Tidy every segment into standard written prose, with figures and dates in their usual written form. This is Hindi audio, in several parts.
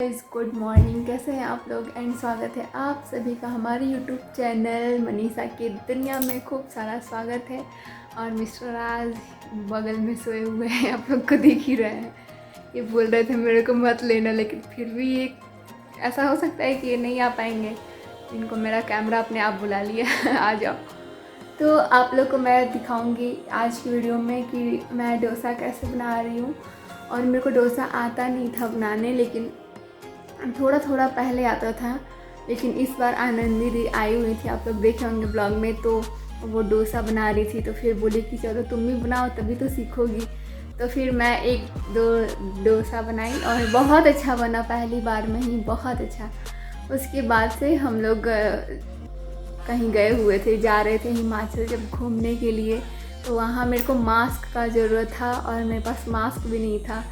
गुड मॉर्निंग, कैसे हैं आप लोग। एंड स्वागत है आप सभी का हमारे यूट्यूब चैनल मनीषा की दुनिया में। खूब सारा स्वागत है। और मिस्टर राज बगल में सोए हुए हैं, आप लोग को देख ही रहे हैं। ये बोल रहे थे मेरे को मत लेना, लेकिन फिर भी ये ऐसा हो सकता है कि ये नहीं आ पाएंगे। इनको मेरा कैमरा अपने आप बुला लिया आ जाओ। तो आप लोग को मैं दिखाऊंगी आज की वीडियो में कि मैं डोसा कैसे बना रही हूँ। और मेरे को डोसा आता नहीं था बनाने, लेकिन थोड़ा थोड़ा पहले आता था। लेकिन इस बार आनंदी दी आई हुई थी, आप लोग देखे होंगे ब्लॉग में, तो वो डोसा बना रही थी। तो फिर बोली कि चलो तुम भी बनाओ, तभी तो सीखोगी। तो फिर मैं एक दो डोसा बनाई और बहुत अच्छा बना, पहली बार में ही बहुत अच्छा। उसके बाद से हम लोग कहीं गए हुए थे, जा रहे थे हिमाचल जब घूमने के लिए। तो वहाँ मेरे को मास्क का ज़रूरत था और मेरे पास मास्क भी नहीं था।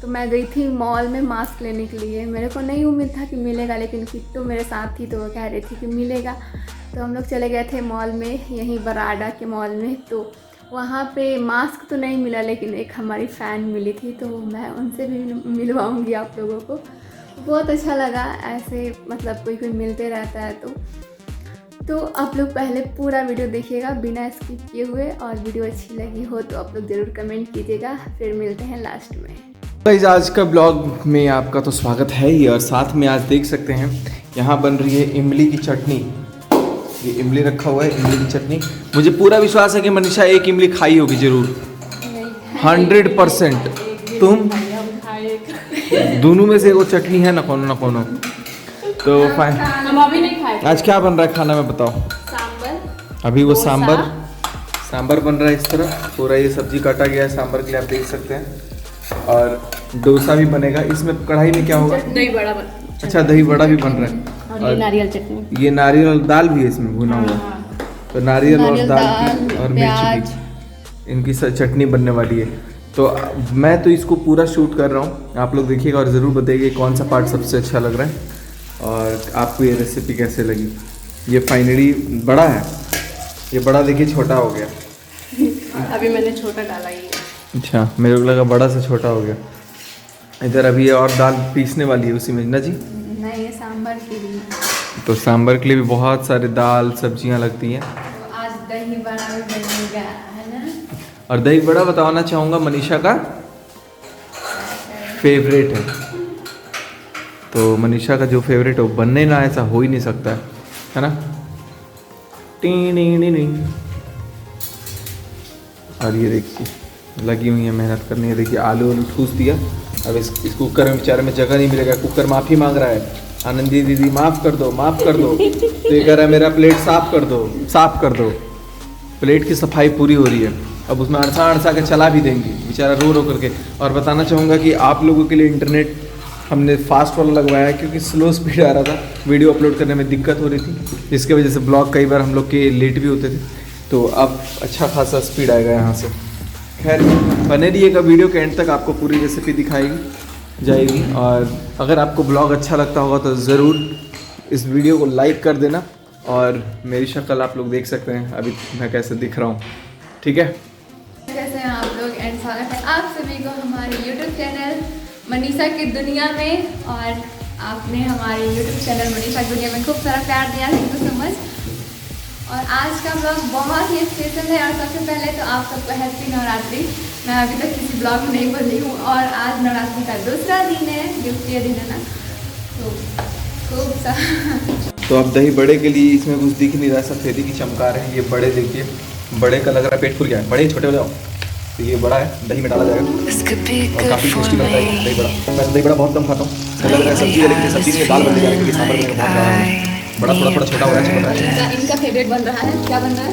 तो मैं गई थी मॉल में मास्क लेने के लिए। मेरे को नहीं उम्मीद था कि मिलेगा, लेकिन किट्टू मेरे साथ थी तो वो कह रही थी कि मिलेगा। तो हम लोग चले गए थे मॉल में, यहीं बराडा के मॉल में। तो वहाँ पे मास्क तो नहीं मिला, लेकिन एक हमारी फ़ैन मिली थी, तो मैं उनसे भी मिलवाऊँगी आप लोगों को। बहुत अच्छा लगा ऐसे, मतलब कोई कोई मिलते रहता है। तो आप लोग पहले पूरा वीडियो देखिएगा बिना स्किप किए हुए, और वीडियो अच्छी लगी हो तो आप लोग ज़रूर कमेंट कीजिएगा। फिर मिलते हैं लास्ट में। गाइस, आज का ब्लॉग में आपका तो स्वागत है ही, और साथ में आज देख सकते हैं यहाँ बन रही है इमली की चटनी। ये इमली रखा हुआ है, इमली की चटनी। मुझे पूरा विश्वास है कि मनीषा एक इमली खाई होगी जरूर, 100%। तुम दोनों में से वो चटनी है ना कोनो। तो फाइन, हम अभी नहीं खाए। आज क्या बन रहा है खाना में बताओ। सांबर, अभी वो सांबर बन रहा है। इस तरह पूरा ये सब्जी काटा गया है सांबर के लिए, आप देख सकते हैं। और डोसा भी बनेगा। इसमें कढ़ाई में क्या होगा, दही बड़ा अच्छा दही बड़ा भी बन रहा है। और ये नारियल चटनी, ये नारियल और दाल भी है इसमें भुना हुआ। तो नारियल और दाल की और मिर्च की, इनकी चटनी बनने वाली है। तो मैं तो इसको पूरा शूट कर रहा हूँ, आप लोग देखिएगा और ज़रूर बताइए कौन सा पार्ट सबसे अच्छा लग रहा है और आपको ये रेसिपी कैसे लगी। ये फाइनली बड़ा है, ये बड़ा देखिए छोटा हो गया। अभी मैंने छोटा डाला ही। अच्छा, मेरे को लगा बड़ा से छोटा हो गया। इधर अभी ये और दाल पीसने वाली है उसी में ना जी। नहीं, ये सांबर के लिए। तो सांबर के लिए भी बहुत सारे दाल सब्जियां लगती हैं। तो आज दही बड़ा भी बनेगा, है ना। और दही बड़ा बताना चाहूँगा मनीषा का फेवरेट है। तो मनीषा का जो फेवरेट है वो बनने ना ऐसा हो ही नहीं सकता है ना। टी। और ये देखिए लगी हुई है मेहनत करने। देखिए आलू ठूस दिया। अब इस कुकर में बेचारे में जगह नहीं मिलेगा। कुकर माफ़ी मांग रहा है, आनंदी दीदी माफ़ कर दो। तो ये कह रहा है मेरा प्लेट साफ़ कर दो। प्लेट की सफाई पूरी हो रही है, अब उसमें अड़सा के चला भी देंगी बेचारा रो करके। और बताना चाहूँगा कि आप लोगों के लिए इंटरनेट हमने फास्ट वाला लगवाया है, क्योंकि स्लो स्पीड आ रहा था, वीडियो अपलोड करने में दिक्कत हो रही थी, जिसकी वजह से ब्लॉग कई बार हम लोग के लेट भी होते थे। तो अब अच्छा खासा स्पीड आएगा यहाँ से। खैर बने रहिएगा, वीडियो के एंड तक आपको पूरी रेसिपी दिखाई जाएगी। और अगर आपको ब्लॉग अच्छा लगता होगा तो ज़रूर इस वीडियो को लाइक कर देना। और मेरी शक्ल आप लोग देख सकते हैं अभी मैं कैसे दिख रहा हूँ, ठीक है। कैसे हैं आप लोग। एंड स्वागत है आप सभी को हमारे यूट्यूब चैनल मनीषा की दुनिया में। और आपने हमारे यूट्यूब चैनल मनीषा की दुनिया में खूब सारा प्यार दिया, थैंक यू सो मच। और आज का ब्लॉग बहुत ही स्पेशल है। और सबसे पहले तो आप सबको हैप्पी नवरात्रि। मैं अभी तक किसी ब्लॉग में नहीं बोली हूँ, और आज नवरात्रि का दूसरा दिन है, द्वितीय दिन है ना। तो खूब सा तो अब दही बड़े के लिए इसमें कुछ दिख नहीं रहा, सफेदी की चमकार है। ये बड़े देखिए, बड़े का लग रहा है पेट फूल गया है। बड़े छोटे हो जाओ। तो ये बड़ा है, दही में डाला जाएगा और काफ़ी टेस्टी बनता है दही बड़ा। मैं दही बड़ा बहुत कम खाता हूँ, लग रहा है सब्जी है, लेकिन सब्जी में दाल बन जाएगी क्योंकि सांभर में बहुत ज़्यादा बड़ा थोड़ा छोटा हो रहा है, अच्छा बन रहा है। इनका फेवरेट बन रहा है, क्या बन रहा है,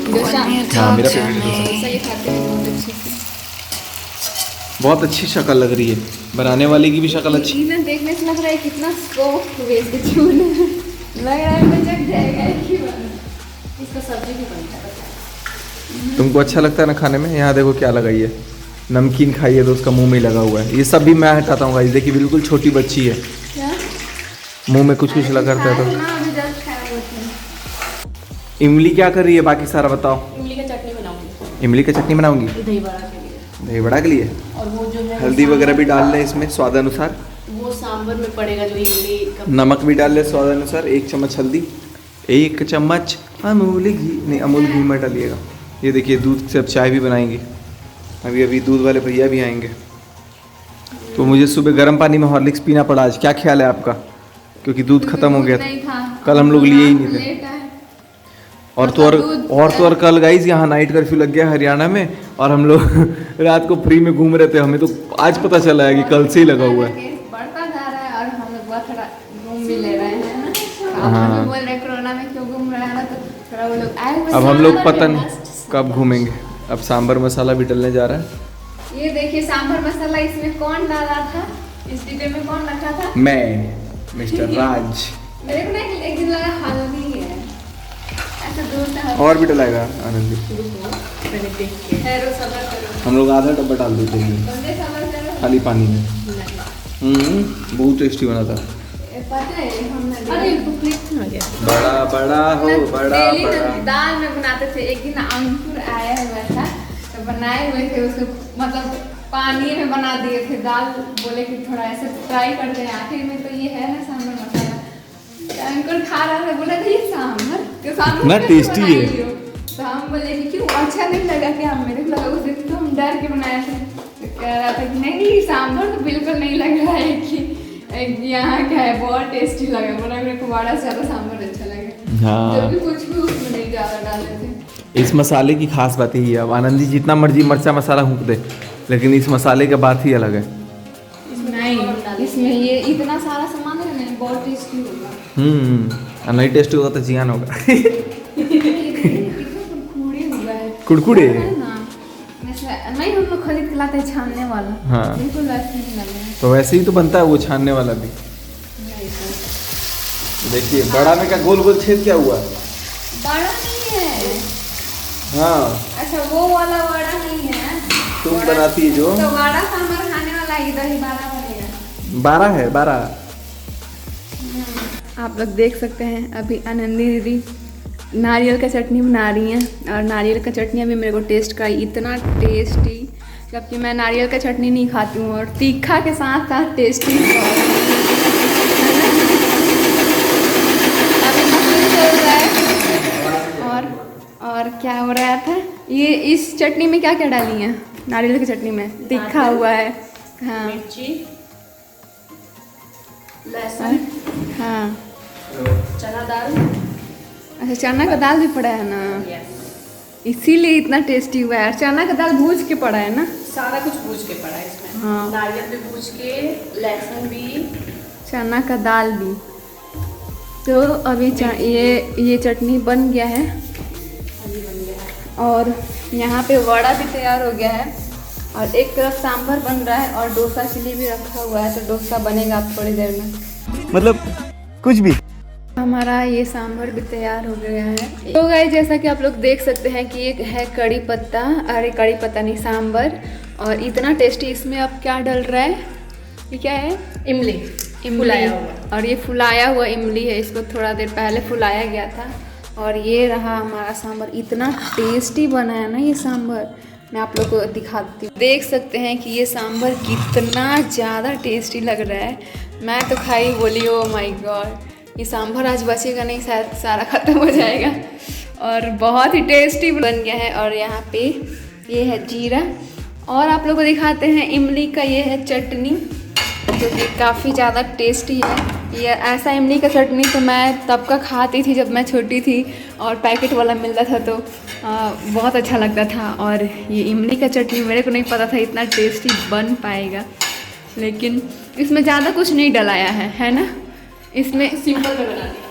डोसा। हाँ मेरा फेवरेट डोसा। ये खाते हैं बहुत अच्छे से। बहुत अच्छी शक्ल लग रही है, बनाने वाली की भी शक्ल अच्छी। इन्हें देखने से लग रहा है कितना सॉफ्ट वेज के चून लग रहा है, बचक जाएगा एक बार। इसका सब्जी भी बनता है। तुमको अच्छा लगता है ना खाने में। यहाँ देखो क्या लगाई है, नमकीन खाई है तो उसका मुंह में लगा हुआ है। ये सब भी मैं हटाता हूँ गाइस, देखिए बिल्कुल छोटी बच्ची है, क्या मुंह में कुछ लगा करता है। तो इमली क्या कर रही है, बाकी सारा बताओ। इमली का चटनी बनाऊंगी। इमली का चटनी बनाऊंगी दही बड़ा के लिए। दही बड़ा के लिए। और वो जो है हल्दी वगैरह भी डाल लें इसमें स्वाद अनुसार। वो सांभर में पड़ेगा जो इमली का। नमक भी डाल ले स्वाद अनुसार, 1 चम्मच हल्दी, 1 चम्मच अमूल घी, नहीं अमूल घी मत डालिएगा। ये देखिए दूध से अब चाय भी बनाएंगे, अभी अभी दूध वाले भैया भी आएंगे। तो मुझे सुबह गर्म पानी में हॉर्लिक्स पीना पड़ा आज, क्या ख्याल है आपका? क्योंकि दूध खत्म हो गया था, कल हम लोग लिए ही नहीं थे। और तो कल गाइस यहाँ नाइट कर्फ्यू लग गया हरियाणा में, और हम लोग रात को फ्री में घूम रहे थे। हमें तो आज पता चला है कि कल से ही लगा हुआ है। बढ़ता जा रहा है और हम लोग थोड़ा घूम भी ले रहे हैं ना। हाँ, बोल रहे कोरोना में क्यों घूम रहे हैं ना, तो थोड़ा वो लोग आए हुए। अब हम लोग पता नहीं कब घूमेंगे। अब सांभर मसाला भी डलने जा रहा है। ये देखिए सांभर मसाला इसमें कौन डाला था, इस डिब्बे में कौन रखा था? मैं, मिस्टर राज। मेरे को ना एक दिन लगा हल्दी है, ऐसा दूर से। और भी डलाएगा आनंदी, मैंने देख के हैरो सबर करो। हम लोग आधा डब्बा डाल देते हैं बंदे सबर करो खाली पानी में। बहुत टेस्टी बना था। पता है हमने अरे आ गया। बड़ा बड़ा हो, बड़ा डेली बड़ा। दाल में बनाते थे। एक दिन अंकुर आया हुआ था तो बनाए हुए थे उसको, मतलब पानी में बना दिए थे दाल। बोले कि थोड़ा ऐसे ट्राई करते हैं, आखिर में तो ये है ना सांभर मसाला। तो अंकुर खा रहा था, बोला था ये सांभर के सांभर ना टेस्टी है। तो हम बोले कि क्यों अच्छा नहीं लगा क्या? मेरे को लगा उस दिन तो हम डर के बनाए थे। तो कह रहा था कि नहीं सांभर तो बिल्कुल नहीं लग रहा है कि यहाँ का है, बहुत टेस्टी लगा। बोला मेरे को बड़ा ज़्यादा सांभर अच्छा लगा। हाँ, जब भी कुछ भी उसमें नहीं ज़्यादा डाले थे। इस मसाले की खास बात यही है। अब आनंदी जितना मर्जी मिर्चा मसाला फूंक दे, लेकिन इस मसाले का बात ही अलग है। नहीं, इसमें ये इतना सारा सामान है ना, बहुत टेस्टी होगा। नहीं टेस्टी होगा तो जियान होगा। कुड़कुड़े हुआ है। कुड़कुड़े है ना, नहीं हम लोग खरीद के लाते हैं छानने वाला। हाँ। बिल्कुल वैसे नहीं लग रहा है। तो वैसे ही तो बनता है वो छानने वाला भी। देखिए बड़ा में क्या गोल गोल छेद क्या हुआ? बड़ा नहीं है। हाँ, अच्छा वो वाला बड़ा नहीं है। तुम बनाती है जो तो बड़ा सांभर खाने वाला इधर ही बड़ा बनेगा। 12 है 12। आप लोग देख सकते हैं अभी आनंदी दीदी नारियल का चटनी बना रही हैं, और नारियल का चटनी अभी मेरे को टेस्ट का इतना टेस्टी, जबकि मैं नारियल का चटनी नहीं खाती हूँ, और तीखा के साथ साथ टेस्टी। अभी मसूर चल रहा है। और क्या हो रहा था? ये इस चटनी में क्या क्या डाली है? नारियल की चटनी में तीखा हुआ है, हाँ, मिर्ची, लहसुन, हाँ, चना दाल। अच्छा चना का दाल भी पड़ा है ना, यस, इसीलिए इतना टेस्टी हुआ है। और चना का दाल भूज के पड़ा है ना? सारा कुछ भूज के पड़ा है इसमें। हाँ। नारियल भी भूज के, लहसुन भी, चना का दाल भी। तो अभी ये चटनी बन गया है, अभी बन गया है। और यहाँ पे वड़ा भी तैयार हो गया है, और एक तरफ सांभर बन रहा है, और डोसा के लिए भी रखा हुआ है। तो डोसा बनेगा अब थोड़ी देर में, मतलब कुछ भी। हमारा ये सांभर भी तैयार हो गया है। तो गाइस जैसा कि आप लोग देख सकते हैं कि ये है कड़ी पत्ता, अरे कड़ी पत्ता नहीं सांभर, और इतना टेस्टी। इसमें अब क्या डल रहा है? ये क्या है? इमली, फुलाया हुआ। और ये फुलाया हुआ इमली है, इसको थोड़ा देर पहले फुलाया गया था। और ये रहा हमारा सांभर। इतना टेस्टी बना है ना ये सांभर, मैं आप लोग को दिखाती हूँ। देख सकते हैं कि ये सांभर कितना ज़्यादा टेस्टी लग रहा है। मैं तो खाई बोली ओ माय गॉड, ये सांभर आज बचेगा नहीं, शायद सारा ख़त्म हो जाएगा। और बहुत ही टेस्टी बन गया है। और यहाँ पे ये है जीरा, और आप लोग को दिखाते हैं इमली का ये है चटनी, जो कि काफ़ी ज़्यादा टेस्टी है। ये ऐसा इमली का चटनी तो मैं तब का खाती थी जब मैं छोटी थी, और पैकेट वाला मिलता था तो बहुत अच्छा लगता था। और ये इमली का चटनी मेरे को नहीं पता था इतना टेस्टी बन पाएगा, लेकिन इसमें ज़्यादा कुछ नहीं डलाया है ना? इसमें सिंपल में बना दिया।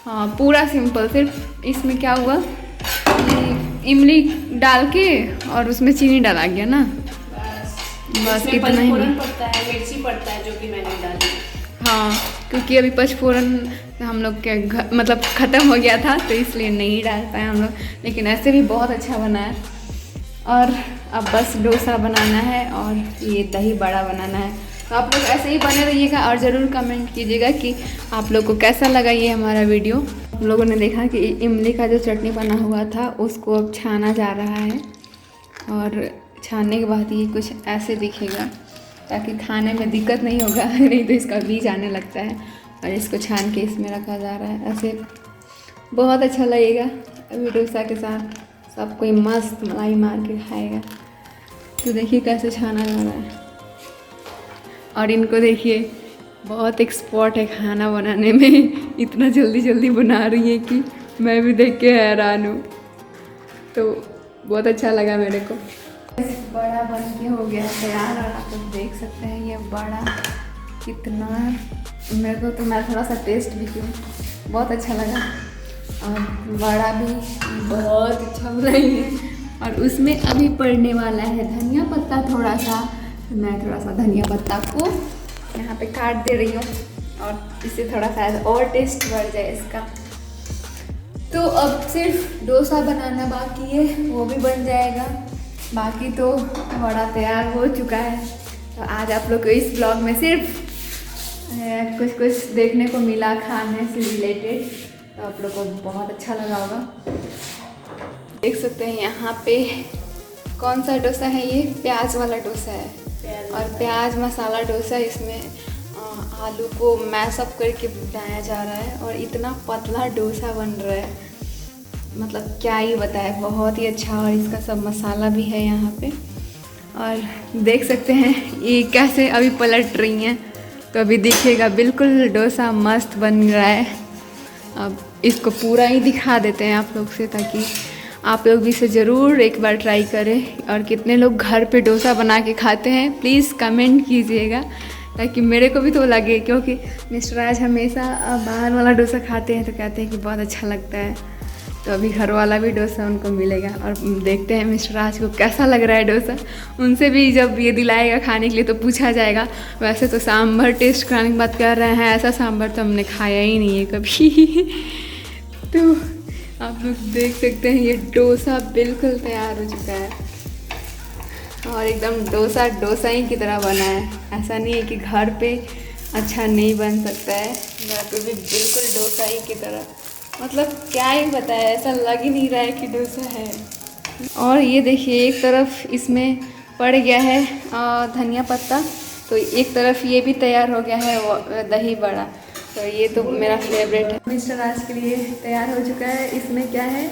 हाँ पूरा सिंपल। सिर्फ इसमें क्या हुआ कि इमली डाल के और उसमें चीनी डाला गया ना, बस इसमें इतना ही। पचफोरन पड़ता है, मिर्ची पड़ता है, जो कि मैंने डाली। हाँ क्योंकि अभी पचफोरन हम लोग के मतलब ख़त्म हो गया था, तो इसलिए नहीं डाल पाए हम लोग, लेकिन ऐसे भी बहुत अच्छा बना है। और अब बस डोसा बनाना है और ये दही बड़ा बनाना है। तो आप लोग ऐसे ही बने रहिएगा, और ज़रूर कमेंट कीजिएगा कि आप लोग को कैसा लगा ये हमारा वीडियो। हम लोगों ने देखा कि इमली का जो चटनी बना हुआ था उसको अब छाना जा रहा है, और छानने के बाद ये कुछ ऐसे दिखेगा। ताकि खाने में दिक्कत नहीं होगा। नहीं तो इसका बीज आने लगता है। और इसको छान के इसमें रखा जा रहा है। ऐसे बहुत अच्छा लगेगा अभी डोसा के साथ। सब कोई मस्त मलाई मार के खाएगा। तो देखिए कैसे छाना जा रहा है। और इनको देखिए बहुत एक्सपर्ट है खाना बनाने में। इतना जल्दी जल्दी बना रही है कि मैं भी देख के हैरान हूँ। तो बहुत अच्छा लगा मेरे को। बड़ा बन के हो गया तैयार। और आप लोग देख सकते हैं ये बड़ा कितना, मेरे को तो मैं थोड़ा सा टेस्ट भी किया, बहुत अच्छा लगा। और बड़ा भी बहुत अच्छा बनाई है। और उसमें अभी पड़ने वाला है धनिया पत्ता थोड़ा सा। तो मैं थोड़ा सा धनिया पत्ता को यहाँ पे काट दे रही हूँ। और इससे थोड़ा सा और टेस्ट बढ़ जाए इसका। तो अब सिर्फ डोसा बनाना बाकी है, वो भी बन जाएगा। बाकी तो बड़ा तैयार हो चुका है। तो आज आप लोग को इस ब्लॉग में सिर्फ कुछ देखने को मिला खाने से रिलेटेड। तो आप लोग को बहुत अच्छा लगा होगा। देख सकते हैं यहाँ पे कौन सा डोसा है, ये प्याज वाला डोसा है। और प्याज मसाला डोसा, इसमें आलू को मैशअप करके बनाया जा रहा है। और इतना पतला डोसा बन रहा है, मतलब क्या ही बताए, बहुत ही अच्छा। और इसका सब मसाला भी है यहाँ पे। और देख सकते हैं ये कैसे अभी पलट रही हैं। तो अभी दिखेगा बिल्कुल डोसा मस्त बन रहा है। अब इसको पूरा ही दिखा देते हैं आप लोग से, ताकि आप लोग भी इसे ज़रूर एक बार ट्राई करें। और कितने लोग घर पे डोसा बना के खाते हैं प्लीज़ कमेंट कीजिएगा, ताकि मेरे को भी तो लगे। क्योंकि मिस्टर राज हमेशा बाहर वाला डोसा खाते हैं तो कहते हैं कि बहुत अच्छा लगता है। तो अभी घर वाला भी डोसा उनको मिलेगा। और देखते हैं मिस्टर राज को कैसा लग रहा है डोसा। उनसे भी जब ये दिलाएगा खाने के लिए तो पूछा जाएगा। वैसे तो सांभर टेस्ट कराने की बात कर रहे हैं, ऐसा सांभर तो हमने खाया ही नहीं है कभी। तो आप लोग देख सकते हैं ये डोसा बिल्कुल तैयार हो चुका है। और एकदम डोसा ही की तरह बना है। ऐसा नहीं है कि घर पे अच्छा नहीं बन सकता है, घर पे भी बिल्कुल डोसा ही की तरह। मतलब क्या ही बताए, ऐसा लग ही नहीं रहा है कि डोसा है। और ये देखिए एक तरफ इसमें पड़ गया है धनिया पत्ता, तो एक तरफ ये भी तैयार हो गया है दही बड़ा। तो ये तो मेरा फेवरेट है। मिस्टर राज के लिए तैयार हो चुका है। इसमें क्या है,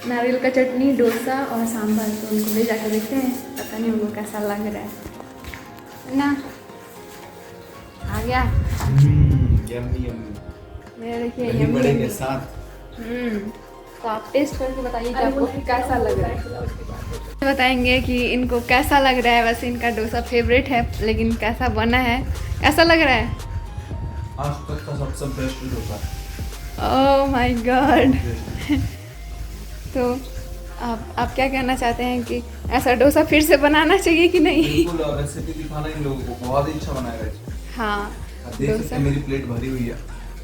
नारियल का चटनी, डोसा और सांभर। तो उनको ले जाकर देखते हैं, पता नहीं उनको कैसा लग रहा है ना। आ गया मेरा, देखिए दही बड़े के साथ। तो आप टेस्ट करके बताइए कि आपको कैसा लग रहा है। बताएंगे कि इनको कैसा लग रहा है। वैसे इनका डोसा फेवरेट है, लेकिन कैसा बना है, कैसा लग रहा है। आज तक का सबसे best dosa. Oh my God. तो आप क्या कहना चाहते हैं कि ऐसा डोसा फिर से बनाना चाहिए कि नहीं। बिल्कुल, और रेसिपी दिखाना इन लोगों को, बहुत ही अच्छा बनाएगा इसको। हाँ, देख सकते हैं मेरी प्लेट भरी हुई है।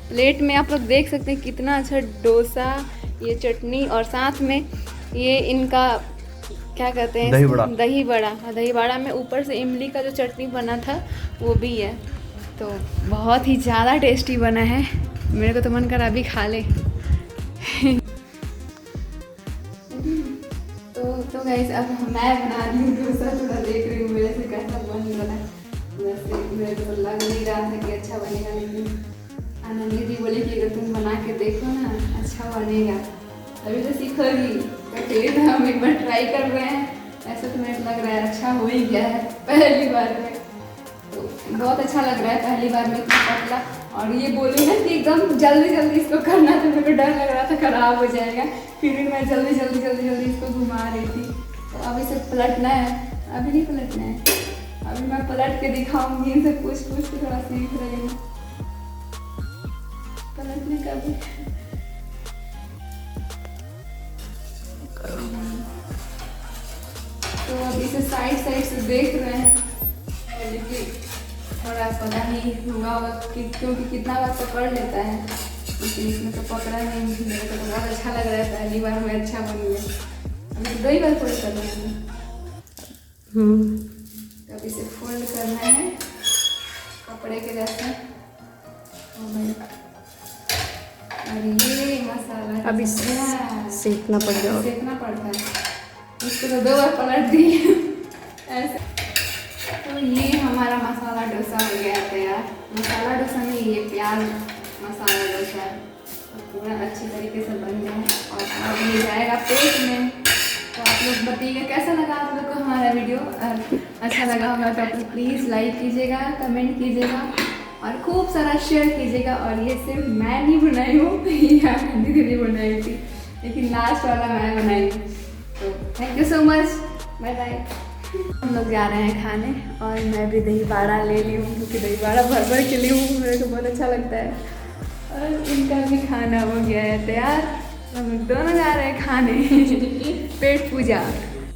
प्लेट में आप लोग देख सकते हैं कितना अच्छा डोसा, ये चटनी और साथ में ये इनका क्या कहते हैं, दही बड़ा। दही बड़ा। दही बड़ा में ऊपर से इमली का जो चटनी बना था वो भी है। तो बहुत ही ज़्यादा टेस्टी बना है। मेरे को तो मन कर अभी खा ले। तो गाइस अब मैं बना रही हूँ डोसा, थोड़ा देख रही हूँ मेरे से कैसा बन रहा है। वैसे मेरे को लग नहीं रहा था कि अच्छा बनेगा, लेकिन आनंदी दी बोली कि अगर तुम बना के देखो ना अच्छा बनेगा। अभी तो सीखोगी, तो फिर हम एक बार ट्राई कर रहे हैं। ऐसा तो मेरे को लग रहा है अच्छा हो ही गया है पहली बार में। तो बहुत अच्छा लग रहा है पहली बार में, इतना पतला। और ये बोली ना कि एकदम जल्दी जल्दी इसको करना, तो मेरे को डर लग रहा था खराब हो जाएगा। फिर भी मैं जल्दी जल्दी इसको घुमा रही थी। तो अब इसे पलटना है, अभी नहीं पलटना है। अभी मैं पलट के दिखाऊंगी, इनसे पूछ के थोड़ा सीख रही हूँ पलटने का भी। तो अब इसे साइड से देख रहे हैं, लेकिन थोड़ा पता नहीं हुआ होगा क्योंकि कितना बार पकड़ लेता है, लेकिन इसमें तो पकड़ा नहीं। मेरे को तो बहुत अच्छा लग रहा है, पहली बार में अच्छा बन गया। अभी तो 2 बार फोल्ड कर रही हूँ। अब इसे फोल्ड करना है कपड़े के जैसे। और ये मसाला अभी सेकना पड़ेगा। सेकना पड़ता है इसको। तो 2 बार पलट दी ऐसे। तो तो ये हमारा मसाला डोसा हो गया तैयार। मसाला डोसा में ये प्याज मसाला डोसा है, तो पूरा अच्छी तरीके से बन गया है और अब ये जाएगा पेट में। तो आप लोग बताइएगा कैसा लगा आप लोग को हमारा वीडियो। अच्छा लगा होगा तो आप लोग प्लीज़ लाइक कीजिएगा, कमेंट कीजिएगा और खूब सारा शेयर कीजिएगा। और ये सिर्फ मैं नहीं बनाई हूँ, ये दीदी बनाई थी, लेकिन लास्ट वाला मैं बनाई हूँ। तो thank you so much, bye bye. हम लोग जा रहे हैं खाने और मैं भी दही बाड़ा ले ली हूँ, क्योंकि दही बाड़ा भर के ली हूँ, मेरे को बहुत अच्छा लगता है। और इनका भी खाना हो गया है तैयार, हम लोग दोनों जा रहे हैं खाने। पेट पूजा।